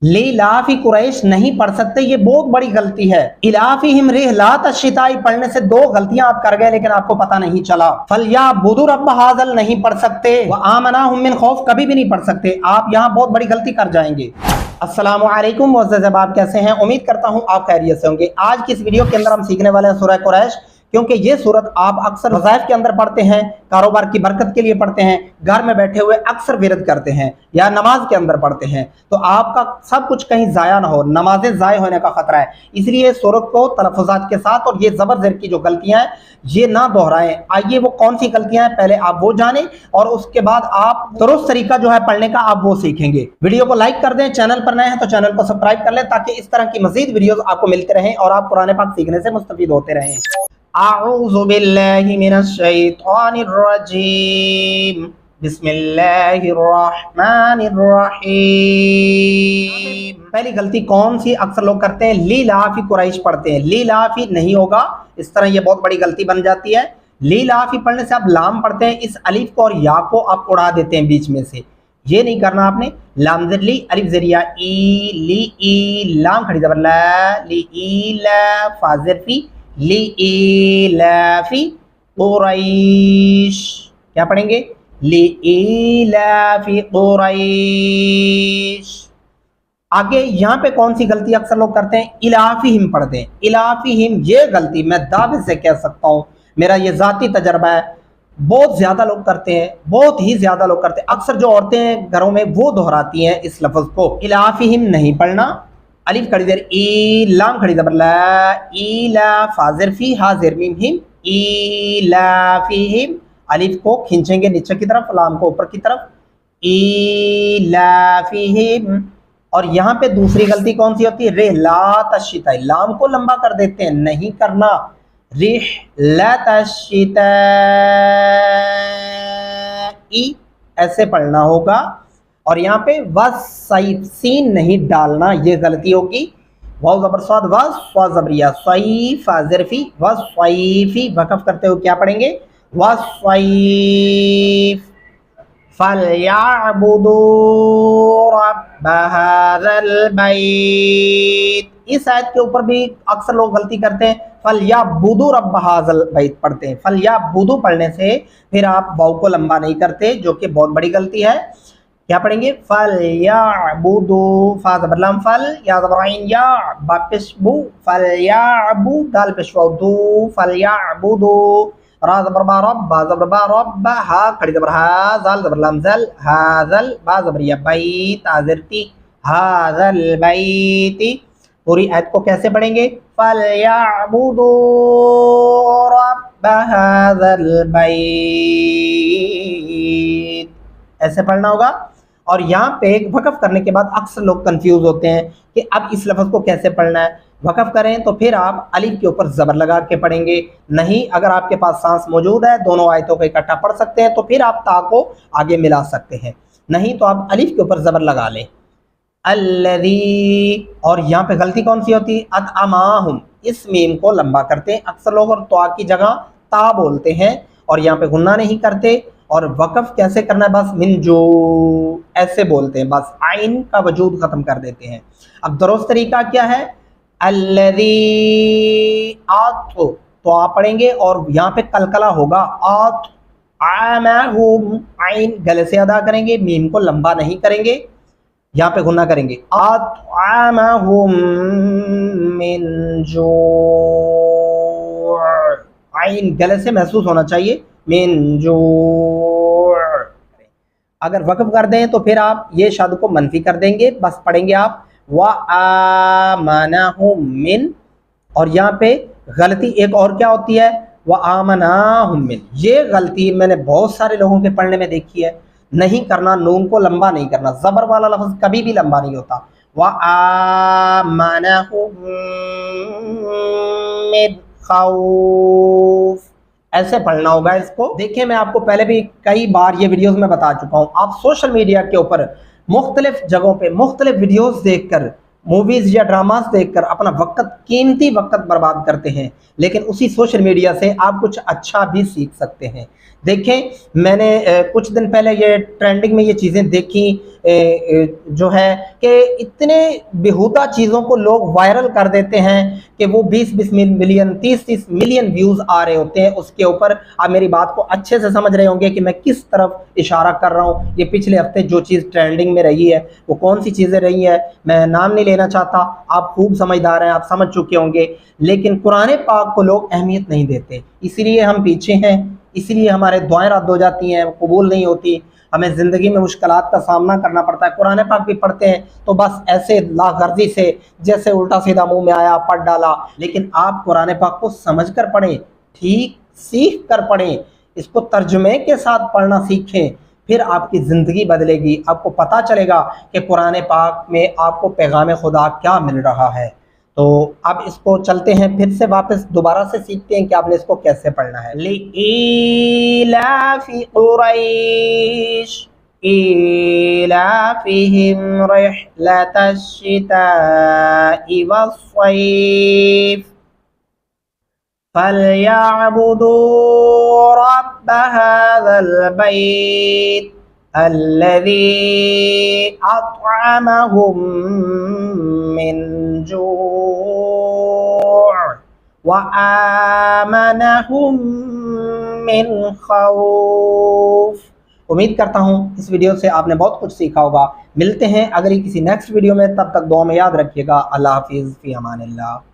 लीलाफी कुरैश नहीं पढ़ सकते, ये बहुत बड़ी गलती है। इलाफिहिम रिहलात अश्शिताई पढ़ने से दो गलतियां आप कर गए लेकिन आपको पता नहीं चला। फलयाबुदु रब्ब हाज़ल नहीं पढ़ सकते, व आमनाहुम मिन खौफ कभी भी नहीं पढ़ सकते, आप यहाँ बहुत बड़ी गलती कर जाएंगे। अस्सलामु अलैकुम मुअज़्ज़ज़ अहबाब, कैसे हैं? उम्मीद करता हूँ आप खैरियत से होंगे। आज की इस वीडियो के अंदर हम सीखने वाले हैं सूरह कुरैश, क्योंकि ये सूरत आप अक्सर वज़ाइफ के अंदर पढ़ते हैं, कारोबार की बरकत के लिए पढ़ते हैं, घर में बैठे हुए अक्सर विरद करते हैं या नमाज के अंदर पढ़ते हैं, तो आपका सब कुछ कहीं ज़ाया ना हो, नमाजें ज़ाय होने का खतरा है। इसलिए सूरत को तलफ़्फ़ुज़ात के साथ और ये ज़बर ज़ेर की जो गलतियां हैं ये ना दोहराएं। आइए वो कौन सी गलतियां हैं पहले आप वो जानें और उसके बाद आप दुरुस्त तरीका जो है पढ़ने का आप वो सीखेंगे। वीडियो को लाइक कर दें, चैनल पर नए हैं तो चैनल को सब्सक्राइब कर लें ताकि इस तरह की मज़ीद वीडियोस आपको मिलते रहें और आप कुरान पाक सीखने से मुस्तफ़ीद होते रहें। अऊज़ु बिल्लाहि मिनश शैतानिर रजीम, बिस्मिल्लाहिर रहमानिर रहीम। पहली गलती कौन सी अक्सर लोग करते हैं? लीलाफी कुरैश पढ़ते हैं, लीलाफी नहीं होगा, इस तरह ये बहुत बड़ी गलती बन जाती है। लीलाफी पढ़ने से आप लाम पढ़ते हैं, इस अलिफ को और या को आप उड़ा देते हैं बीच में से, ये नहीं करना आपने। लाम ज़ेर ली, अलिफ ज़ेरिया ई, ली ई, लाम खड़ी ज़बर ला, ली ई ला, फा ज़ेर फी, ली ई लाफी कुरैश, क्या पढ़ेंगे? ली ई लाफी कुरैश। आगे यहाँ पे कौन सी गलती अक्सर लोग करते हैं? इलाफिहिम पढ़ते हैं, इलाफिहिम, ये गलती मैं दावे से कह सकता हूँ, मेरा ये ज़ाती तजर्बा है, बहुत ज़्यादा लोग करते हैं, बहुत ही ज़्यादा लोग करते हैं। अक्सर जो औरतें हैं घरों में वो दोहराती हैं इस लफ्ज़ को। इलाफिहिम नहीं पढ़ना, अलिफ खड़ी ज़ेर ई, लाम खड़ी ज़बर ला, ई ला, फा ज़ेर फी, हा ज़ेर मीम हिम, इलाफिहिम, अलिफ को खींचेंगे नीचे की तरफ, लाम को ऊपर की तरफ, इलाफिहिम। और यहाँ पे दूसरी गलती कौन सी होती है? रिहलात अश्शिताई, लाम को लंबा कर देते हैं, नहीं करना। रिहलात अश्शिताई ऐसे पढ़ना होगा। और यहाँ पे वसैफ, सीन नहीं डालना, ये गलती होगी। वाव ज़बर स्वाद, वस स्वाद ज़बरिया, सैफ ज़रफी, वसैफी, वक़फ़ करते हुए क्या पढ़ेंगे? वसैफ। फलयाबुदू रब्ब हाज़ल बैत, इस आयत के ऊपर भी अक्सर लोग गलती करते हैं, फलयाबुदू रब्ब हाज़ल बैत पढ़ते हैं। फलयाबुदू पढ़ने से फिर आप वाव को लंबा नहीं करते, जो कि बहुत बड़ी गलती है। क्या पढ़ेंगे? फलयाबुदू, फा ज़बर लाम फल, या ज़बर ऐन या, बा पेश बू, फलयाबु, दाल पेश वाव दू, फलयाबुदू, रा ज़बर बा रब, बा ज़बर बा रब, हा खड़ी ज़बर हा, ज़ाल ज़बर लाम ज़ल, हाज़ल, बा ज़बर या बैत, आ ज़ेर ती, हाज़ल बैती। पूरी आयत को कैसे पढ़ेंगे? फलयाबुदू रब्ब हाज़ल बैत, ऐसे पढ़ना होगा। और यहाँ पे वक़फ़ करने के बाद अक्सर लोग कंफ्यूज होते हैं कि अब इस लफ्ज़ को कैसे पढ़ना है। वक़फ़ करें तो फिर आप अलिफ के ऊपर ज़बर लगा के पढ़ेंगे, नहीं अगर आपके पास सांस मौजूद है दोनों आयतों को इकट्ठा पढ़ सकते हैं तो फिर आप ता को आगे मिला सकते हैं, नहीं तो आप अलिफ के ऊपर ज़बर लगा लें। अल्लज़ी, और यहाँ पे गलती कौन सी होती है? अतअमाहुम, इस मीम को लंबा करते हैं अक्सर लोग और तो की जगह ता बोलते हैं और यहाँ पे गुन्ना नहीं करते। और वक़फ़ कैसे करना है? बस मिन जो ऐसे बोलते हैं, बस आइन का वजूद ख़त्म कर देते हैं। अब दुरुस्त तरीका क्या है? अल्लज़ी आत, तो आप पढ़ेंगे और यहाँ पे कलकला होगा, आत आमाहुम, आइन गले से अदा करेंगे, मीम को लंबा नहीं करेंगे, यहाँ पे गुन्ना करेंगे। आत आमाहुम मिन जो, आइन गले से महसूस होना चाहिए, मिन जो। अगर वक़फ़ कर दें तो फिर आप ये शब्द को मनफी कर देंगे, बस पढ़ेंगे आप व आमनाहुम मिन। और यहाँ पे गलती एक और क्या होती है? व आमनाहुम मिन, ये गलती मैंने बहुत सारे लोगों के पढ़ने में देखी है, नहीं करना, नून को लंबा नहीं करना, ज़बर वाला लफ्ज़ कभी भी लंबा नहीं होता। व आमनाहुम मिन खौफ, ऐसे पढ़ना होगा इसको। देखिए मैं आपको पहले भी कई बार ये वीडियोस में बता चुका हूँ, आप सोशल मीडिया के ऊपर मुख्तलिफ जगहों पे मुख्तलिफ वीडियोस देखकर, मूवीज़ या ड्रामास देखकर अपना वक्त, कीमती वक्त बर्बाद करते हैं, लेकिन उसी सोशल मीडिया से आप कुछ अच्छा भी सीख सकते हैं। देखें मैंने कुछ दिन पहले ये ट्रेंडिंग में ये चीज़ें देखी, जो है کہ اتنے बेहुदा چیزوں کو لوگ وائرل کر دیتے ہیں کہ وہ 20-20 ملین 30-30 ملین ویوز آ رہے ہوتے ہیں اس کے اوپر۔ آپ میری بات کو اچھے سے سمجھ رہے ہوں گے کہ میں کس طرف اشارہ کر رہا ہوں۔ یہ پچھلے ہفتے جو چیز ٹرینڈنگ میں رہی ہے وہ کون سی چیزیں رہی ہیں، میں نام نہیں لینا چاہتا، آپ خوب سمجھدار ہیں، آپ سمجھ چکے ہوں گے، لیکن قرآن پاک کو لوگ اہمیت نہیں دیتے، اسی لیے ہم پیچھے ہیں، اسی لیے ہمارے دعائیں رد ہو جاتی ہیں، قبول نہیں ہوتی، ہمیں زندگی میں مشکلات کا سامنا کرنا پڑتا ہے۔ قرآن پاک بھی پڑھتے ہیں تو بس ایسے لا غرضی سے جیسے الٹا سیدھا منہ میں آیا پڑھ ڈالا، لیکن آپ قرآن پاک کو سمجھ کر پڑھیں، ٹھیک سیکھ کر پڑھیں، اس کو ترجمے کے ساتھ پڑھنا سیکھیں، پھر آپ کی زندگی بدلے گی، آپ کو پتہ چلے گا کہ قرآن پاک میں آپ کو پیغام خدا کیا مل رہا ہے۔ تو اب اس کو چلتے ہیں پھر سے واپس دوبارہ سے سیکھتے ہیں کہ آپ نے اس کو کیسے پڑھنا ہے۔ لِإِيلَافِ قُرَيْشٍ إِيلَافِهِمْ رِحْلَةَ الشِّتَاءِ وَالصَّيْفِ فَلْيَعْبُدُوا رَبَّ هَذَا الْبَيْتِ الَّذِي أَطْعَمَهُم مِّن جُوعٍ وَآمَنَهُم مِّن خوف۔ امید کرتا ہوں اس ویڈیو سے آپ نے بہت کچھ سیکھا ہوگا۔ ملتے ہیں اگلی کسی نیکسٹ ویڈیو میں، تب تک دعا میں یاد رکھیے گا۔ اللہ حافظ، فی امان اللہ۔